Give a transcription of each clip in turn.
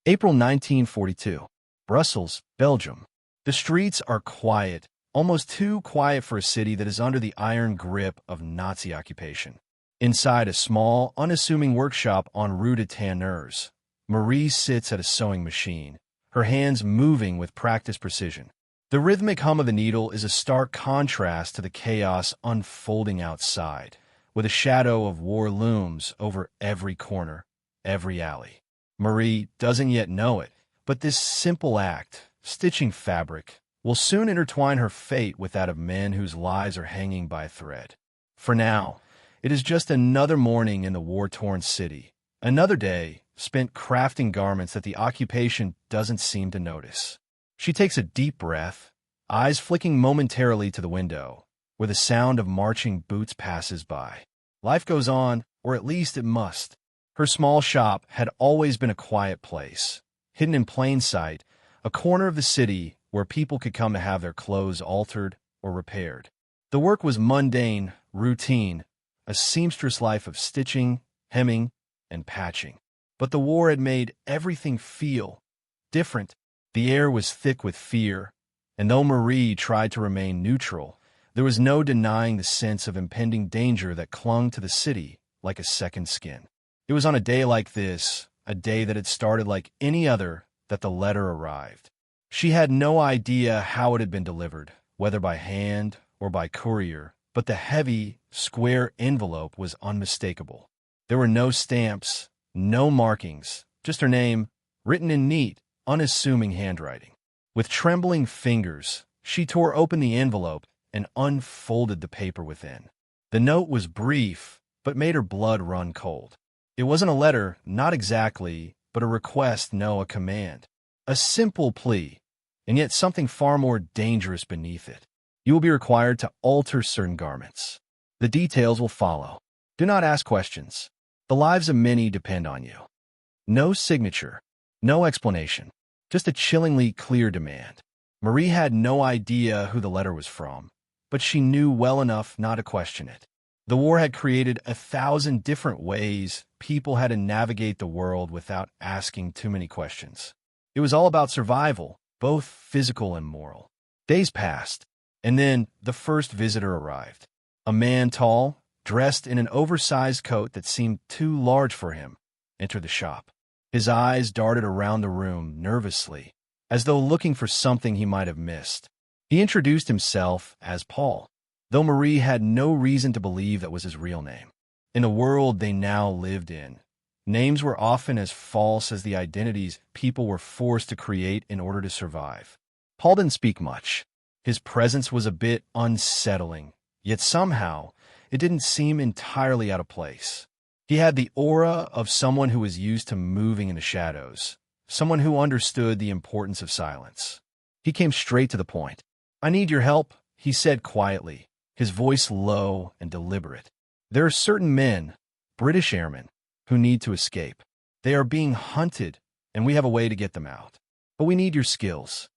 April 1942. Brussels, Belgium. The streets are quiet, almost too quiet for a city that is under the iron grip of Nazi occupation. Inside a small, unassuming workshop en Rue de Tanneurs, Marie sits at a sewing machine, her hands moving with practiced precision. The rhythmic hum of the needle is a stark contrast to the chaos unfolding outside, with a shadow of war looms over every corner, every alley. Marie doesn't yet know it, but this simple act, stitching fabric, will soon intertwine her fate with that of men whose lives are hanging by a thread. For now, it is just another morning in the war-torn city, another day spent crafting garments that the occupation doesn't seem to notice. She takes a deep breath, eyes flicking momentarily to the window, where the sound of marching boots passes by. Life goes on, or at least it must. Her small shop had always been a quiet place, hidden in plain sight, a corner of the city where people could come to have their clothes altered or repaired. The work was mundane, routine, a seamstress life of stitching, hemming, and patching. But the war had made everything feel different. The air was thick with fear, and though Marie tried to remain neutral, there was no denying the sense of impending danger that clung to the city like a second skin. It was on a day like this, a day that had started like any other, that the letter arrived. She had no idea how it had been delivered, whether by hand or by courier, but the heavy, square envelope was unmistakable. There were no stamps, no markings, just her name, written in neat, unassuming handwriting. With trembling fingers, she tore open the envelope and unfolded the paper within. The note was brief, but made her blood run cold. It wasn't a letter, not exactly, but a request, no, a command. A simple plea, and yet something far more dangerous beneath it. You will be required to alter certain garments. The details will follow. Do not ask questions. The lives of many depend on you. No signature, no explanation, just a chillingly clear demand. Marie had no idea who the letter was from, but she knew well enough not to question it. The war had created 1,000 different ways people had to navigate the world without asking too many questions. It was all about survival, both physical and moral. Days passed, and then the first visitor arrived. A man tall, dressed in an oversized coat that seemed too large for him, entered the shop. His eyes darted around the room nervously, as though looking for something he might have missed. He introduced himself as Paul, though Marie had no reason to believe that was his real name. In the world they now lived in, names were often as false as the identities people were forced to create in order to survive. Paul didn't speak much. His presence was a bit unsettling, yet somehow it didn't seem entirely out of place. He had the aura of someone who was used to moving in the shadows, someone who understood the importance of silence. He came straight to the point. "I need your help," he said quietly, his voice low and deliberate. "There are certain men, British airmen, who need to escape. They are being hunted, and we have a way to get them out. But we need your skills."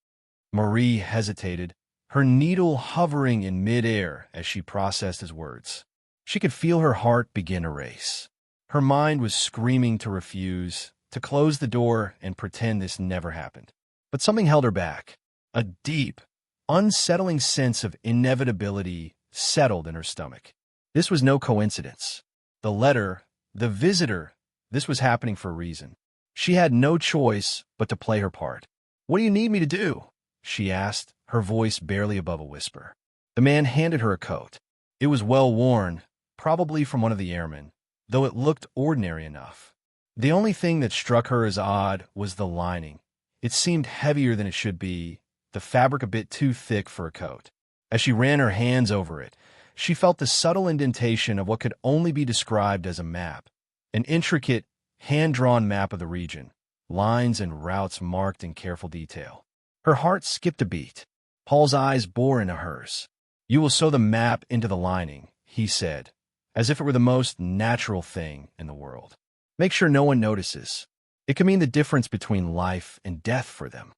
Marie hesitated, her needle hovering in midair as she processed his words. She could feel her heart begin to race. Her mind was screaming to refuse, to close the door and pretend this never happened. But something held her back. A deep, unsettling sense of inevitability settled in her stomach. This was no coincidence. The letter, the visitor, this was happening for a reason. She had no choice but to play her part. "What do you need me to do?" she asked, her voice barely above a whisper. The man handed her a coat. It was well worn, probably from one of the airmen, though it looked ordinary enough. The only thing that struck her as odd was the lining. It seemed heavier than it should be, the fabric a bit too thick for a coat. As she ran her hands over it, she felt the subtle indentation of what could only be described as a map, an intricate, hand-drawn map of the region, lines and routes marked in careful detail. Her heart skipped a beat. Paul's eyes bore into hers. "You will sew the map into the lining," he said, as if it were the most natural thing in the world. "Make sure no one notices. It can mean the difference between life and death for them."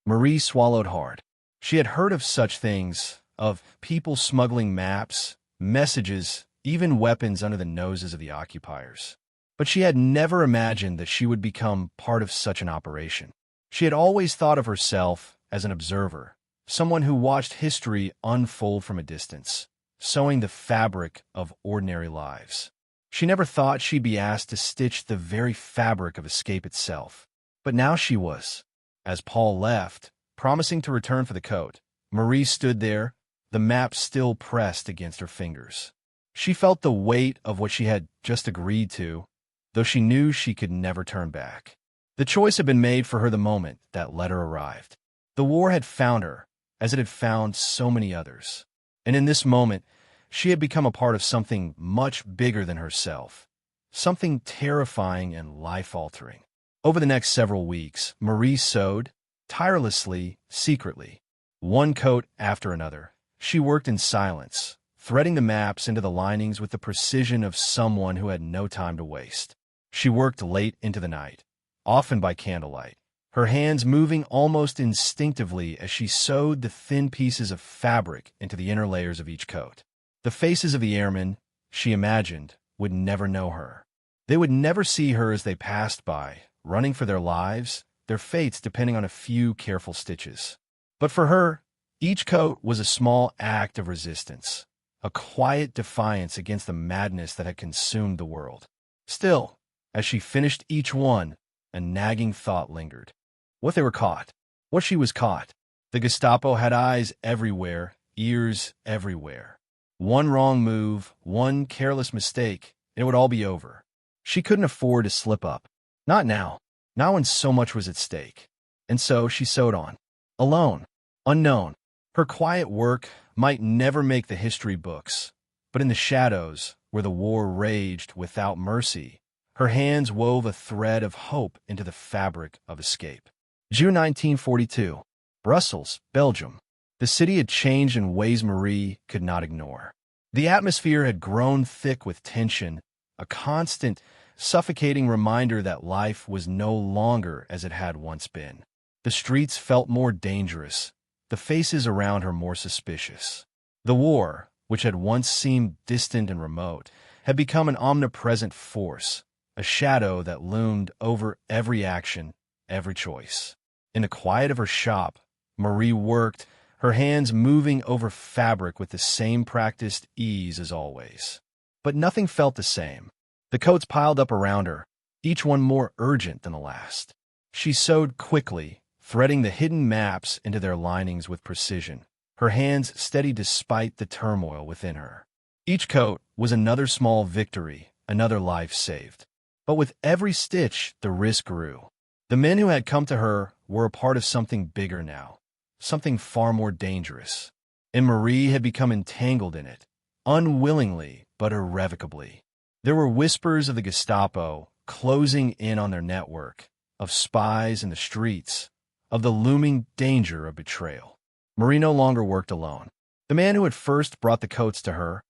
Marie swallowed hard. She had heard of such things, of people smuggling maps, messages, even weapons under the noses of the occupiers. But she had never imagined that she would become part of such an operation. She had always thought of herself as an observer, someone who watched history unfold from a distance, sewing the fabric of ordinary lives. She never thought she'd be asked to stitch the very fabric of escape itself. But now she was. As Paul left, promising to return for the coat, Marie stood there, the map still pressed against her fingers. She felt the weight of what she had just agreed to, though she knew she could never turn back. The choice had been made for her the moment that letter arrived. The war had found her, as it had found so many others. And in this moment, she had become a part of something much bigger than herself, something terrifying and life-altering. Over the next several weeks, Marie sewed, tirelessly, secretly. One coat after another, she worked in silence, threading the maps into the linings with the precision of someone who had no time to waste. She worked late into the night, often by candlelight, her hands moving almost instinctively as she sewed the thin pieces of fabric into the inner layers of each coat. The faces of the airmen, she imagined, would never know her. They would never see her as they passed by, running for their lives, their fates depending on a few careful stitches. But for her, each coat was a small act of resistance, a quiet defiance against the madness that had consumed the world. Still, as she finished each one, a nagging thought lingered. What they were caught. What she was caught. The Gestapo had eyes everywhere, ears everywhere. One wrong move, one careless mistake, and it would all be over. She couldn't afford to slip up. Not now. Not when so much was at stake. And so she sewed on. Alone. Unknown. Her quiet work might never make the history books, but in the shadows, where the war raged without mercy, her hands wove a thread of hope into the fabric of escape. June 1942. Brussels, Belgium. The city had changed in ways Marie could not ignore. The atmosphere had grown thick with tension, a constant, suffocating reminder that life was no longer as it had once been. The streets felt more dangerous, the faces around her more suspicious. The war, which had once seemed distant and remote, had become an omnipresent force, a shadow that loomed over every action, every choice. In the quiet of her shop, Marie worked, her hands moving over fabric with the same practiced ease as always. But nothing felt the same. The coats piled up around her, each one more urgent than the last. She sewed quickly, threading the hidden maps into their linings with precision, her hands steady despite the turmoil within her. Each coat was another small victory, another life saved. But with every stitch, the risk grew. The men who had come to her were a part of something bigger now, something far more dangerous. And Marie had become entangled in it, unwillingly but irrevocably. There were whispers of the Gestapo closing in on their network, of spies in the streets, of the looming danger of betrayal. Marie no longer worked alone. The man who had first brought the coats to her,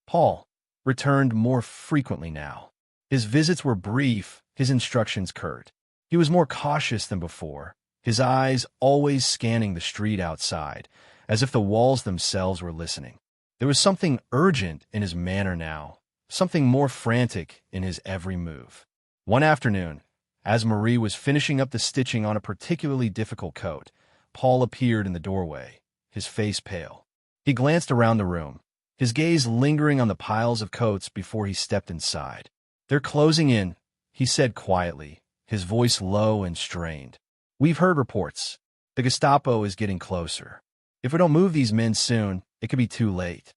Paul, returned more frequently now. His visits were brief, his instructions curt. He was more cautious than before, his eyes always scanning the street outside, as if the walls themselves were listening. There was something urgent in his manner now, something more frantic in his every move. One afternoon, as Marie was finishing up the stitching on a particularly difficult coat, Paul appeared in the doorway, his face pale. He glanced around the room, his gaze lingering on the piles of coats before he stepped inside. "They're closing in," he said quietly, his voice low and strained. "We've heard reports. The Gestapo is getting closer. If we don't move these men soon, it could be too late."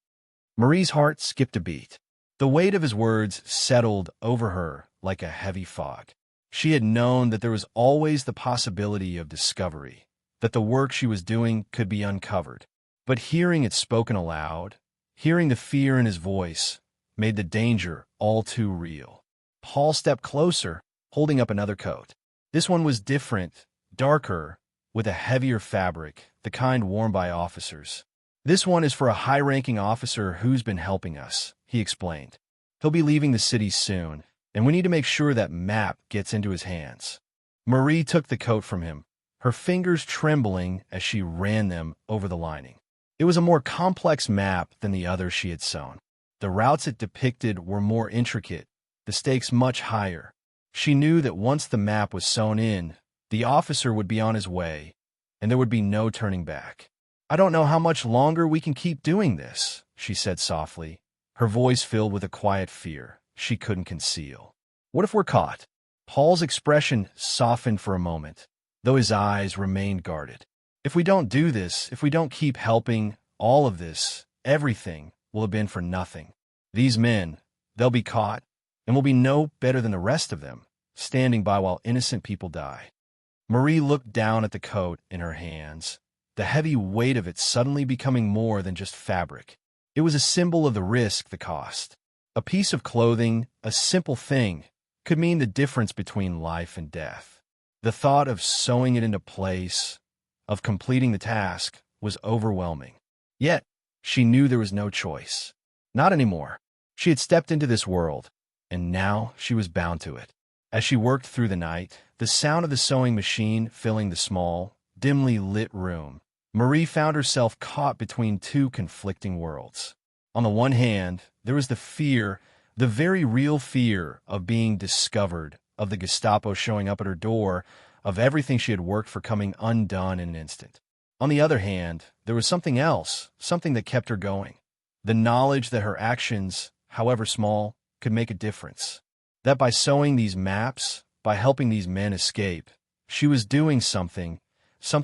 Marie's heart skipped a beat. The weight of his words settled over her like a heavy fog. She had known that there was always the possibility of discovery, that the work she was doing could be uncovered. But hearing it spoken aloud, hearing the fear in his voice, made the danger all too real. Paul stepped closer, holding up another coat. This one was different, darker, with a heavier fabric, the kind worn by officers. "This one is for a high-ranking officer who's been helping us," he explained. "He'll be leaving the city soon, and we need to make sure that map gets into his hands." Marie took the coat from him, her fingers trembling as she ran them over the lining. It was a more complex map than the others she had sewn. The routes it depicted were more intricate, the stakes much higher. She knew that once the map was sewn in, the officer would be on his way, and there would be no turning back. "I don't know how much longer we can keep doing this," she said softly, her voice filled with a quiet fear she couldn't conceal. "What if we're caught?" Paul's expression softened for a moment, though his eyes remained guarded. "If we don't do this, if we don't keep helping, all of this, everything, will have been for nothing. These men, they'll be caught, and will be no better than the rest of them, standing by while innocent people die." Marie looked down at the coat in her hands, the heavy weight of it suddenly becoming more than just fabric. It was a symbol of the risk, the cost. A piece of clothing, a simple thing, could mean the difference between life and death. The thought of sewing it into place, of completing the task, was overwhelming. Yet, she knew there was no choice. Not anymore. She had stepped into this world, and now she was bound to it. As she worked through the night, the sound of the sewing machine filling the small, dimly lit room, Marie found herself caught between two conflicting worlds. On the one hand, there was the fear, the very real fear of being discovered, of the Gestapo showing up at her door, of everything she had worked for coming undone in an instant. On the other hand, there was something else, something that kept her going. The knowledge that her actions, however small, could make a difference. That by sewing these maps, by helping these men escape, she was doing something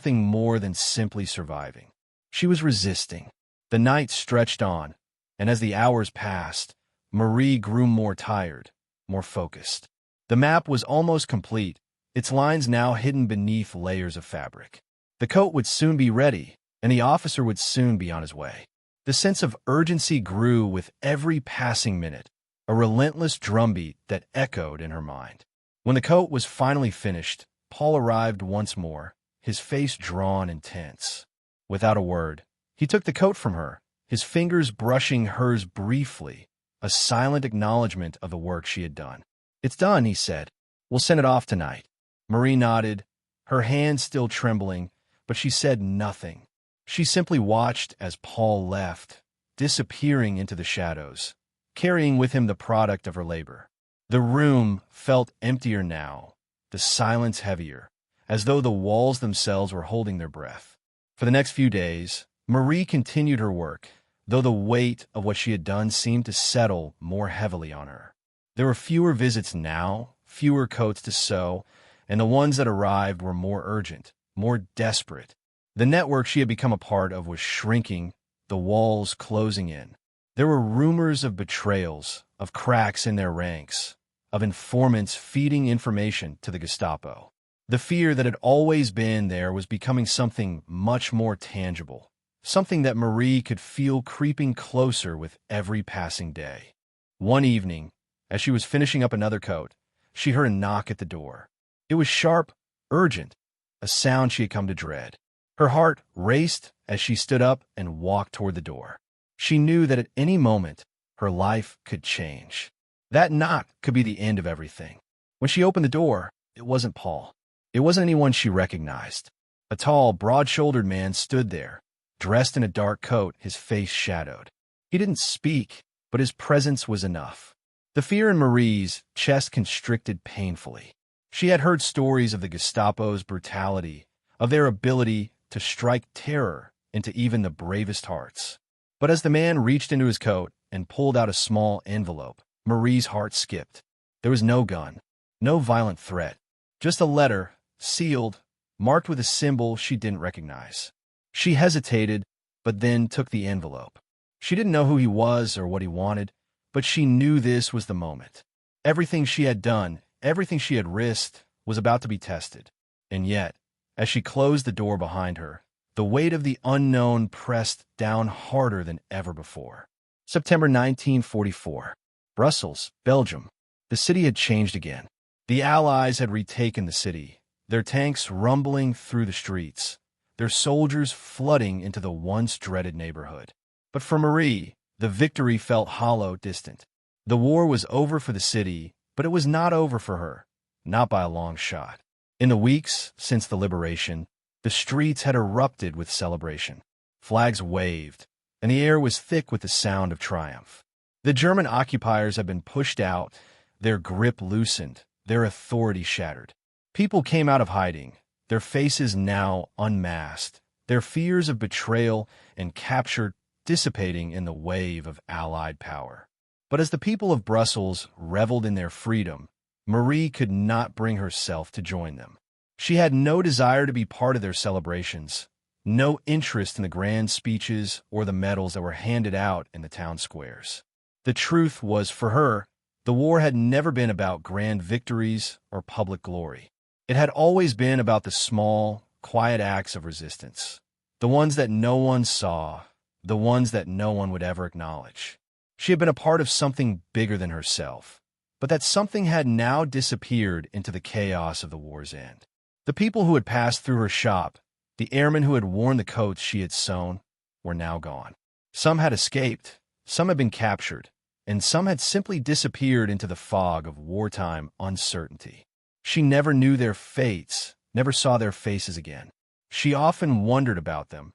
more than simply surviving. She was resisting. The night stretched on, and as the hours passed, Marie grew more tired, more focused. The map was almost complete, its lines now hidden beneath layers of fabric. The coat would soon be ready, and the officer would soon be on his way. The sense of urgency grew with every passing minute, a relentless drumbeat that echoed in her mind. When the coat was finally finished, Paul arrived once more, his face drawn and tense. Without a word, he took the coat from her, his fingers brushing hers briefly, a silent acknowledgement of the work she had done. "It's done," he said. "We'll send it off tonight." Marie nodded, her hands still trembling, but she said nothing. She simply watched as Paul left, disappearing into the shadows, carrying with him the product of her labor. The room felt emptier now, the silence heavier, as though the walls themselves were holding their breath. For the next few days, Marie continued her work, though the weight of what she had done seemed to settle more heavily on her. There were fewer visits now, fewer coats to sew, and the ones that arrived were more urgent, more desperate. The network she had become a part of was shrinking, the walls closing in. There were rumors of betrayals, of cracks in their ranks, of informants feeding information to the Gestapo. The fear that had always been there was becoming something much more tangible, something that Marie could feel creeping closer with every passing day. One evening, as she was finishing up another coat, she heard a knock at the door. It was sharp, urgent, a sound she had come to dread. Her heart raced as she stood up and walked toward the door. She knew that at any moment, her life could change. That knock could be the end of everything. When she opened the door, it wasn't Paul. It wasn't anyone she recognized. A tall, broad-shouldered man stood there, dressed in a dark coat, his face shadowed. He didn't speak, but his presence was enough. The fear in Marie's chest constricted painfully. She had heard stories of the Gestapo's brutality, of their ability to strike terror into even the bravest hearts. But as the man reached into his coat and pulled out a small envelope, Marie's heart skipped. There was no gun, no violent threat, just a letter, sealed, marked with a symbol she didn't recognize. She hesitated, but then took the envelope. She didn't know who he was or what he wanted, but she knew this was the moment. Everything she had done, everything she had risked, was about to be tested. And yet, as she closed the door behind her, the weight of the unknown pressed down harder than ever before. September 1944. Brussels, Belgium. The city had changed again. The Allies had retaken the city, their tanks rumbling through the streets, their soldiers flooding into the once dreaded neighborhood. But for Marie, the victory felt hollow, distant. The war was over for the city, but it was not over for her, not by a long shot. In the weeks since the liberation, the streets had erupted with celebration. Flags waved, and the air was thick with the sound of triumph. The German occupiers had been pushed out, their grip loosened, their authority shattered. People came out of hiding, their faces now unmasked, their fears of betrayal and capture dissipating in the wave of Allied power. But as the people of Brussels reveled in their freedom, Marie could not bring herself to join them. She had no desire to be part of their celebrations, no interest in the grand speeches or the medals that were handed out in the town squares. The truth was, for her, the war had never been about grand victories or public glory. It had always been about the small, quiet acts of resistance, the ones that no one saw, the ones that no one would ever acknowledge. She had been a part of something bigger than herself, but that something had now disappeared into the chaos of the war's end. The people who had passed through her shop, the airmen who had worn the coats she had sewn, were now gone. Some had escaped, some had been captured, and some had simply disappeared into the fog of wartime uncertainty. She never knew their fates, never saw their faces again. She often wondered about them,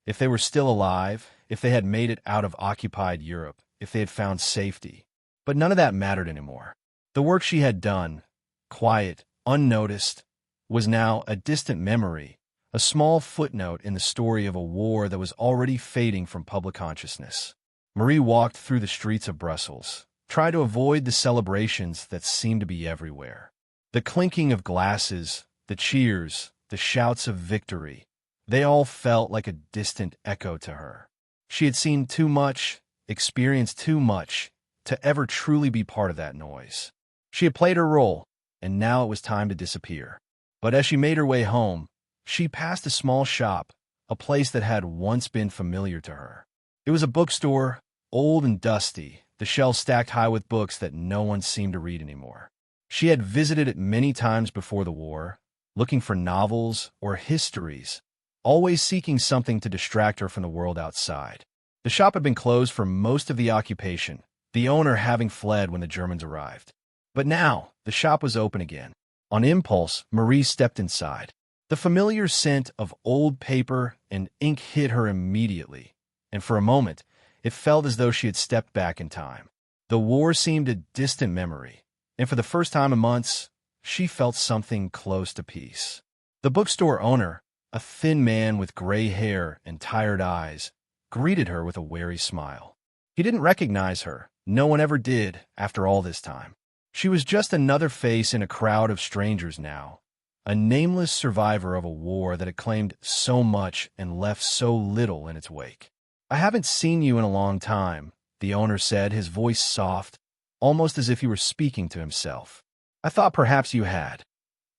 if they were still alive, if they had made it out of occupied Europe, if they had found safety. But none of that mattered anymore. The work she had done, quiet, unnoticed, was now a distant memory, a small footnote in the story of a war that was already fading from public consciousness. Marie walked through the streets of Brussels, tried to avoid the celebrations that seemed to be everywhere. The clinking of glasses, the cheers, the shouts of victory, they all felt like a distant echo to her. She had seen too much, experienced too much, to ever truly be part of that noise. She had played her role, and now it was time to disappear. But as she made her way home, she passed a small shop, a place that had once been familiar to her. It was a bookstore, old and dusty, the shelves stacked high with books that no one seemed to read anymore. She had visited it many times before the war, looking for novels or histories, always seeking something to distract her from the world outside. The shop had been closed for most of the occupation, the owner having fled when the Germans arrived. But now, the shop was open again. On impulse, Marie stepped inside. The familiar scent of old paper and ink hit her immediately, and for a moment, it felt as though she had stepped back in time. The war seemed a distant memory, and for the first time in months, she felt something close to peace. The bookstore owner, a thin man with gray hair and tired eyes, greeted her with a wary smile. He didn't recognize her. No one ever did after all this time. She was just another face in a crowd of strangers now, a nameless survivor of a war that had claimed so much and left so little in its wake. "I haven't seen you in a long time," the owner said, his voice soft, almost as if he were speaking to himself. "I thought perhaps you had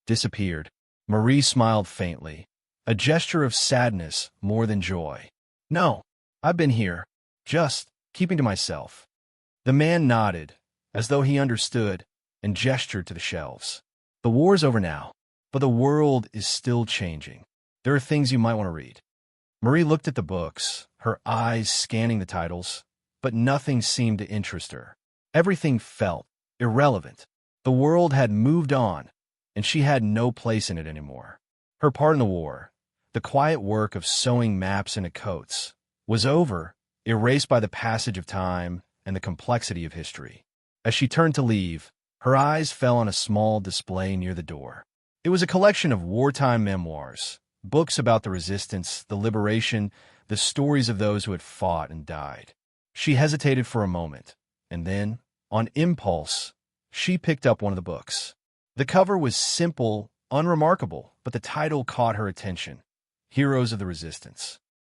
disappeared." Marie smiled faintly, a gesture of sadness more than joy. "No, I've been here, just keeping to myself." The man nodded, as though he understood, and gestured to the shelves. "The war's over now, but the world is still changing. There are things you might want to read." Marie looked at the books, her eyes scanning the titles, but nothing seemed to interest her. Everything felt irrelevant. The world had moved on, and she had no place in it anymore. Her part in the war, the quiet work of sewing maps into coats, was over, erased by the passage of time and the complexity of history. As she turned to leave, her eyes fell on a small display near the door. It was a collection of wartime memoirs, books about the resistance, the liberation, the stories of those who had fought and died. She hesitated for a moment, and then, on impulse, she picked up one of the books. The cover was simple, unremarkable, but the title caught her attention: Heroes of the Resistance.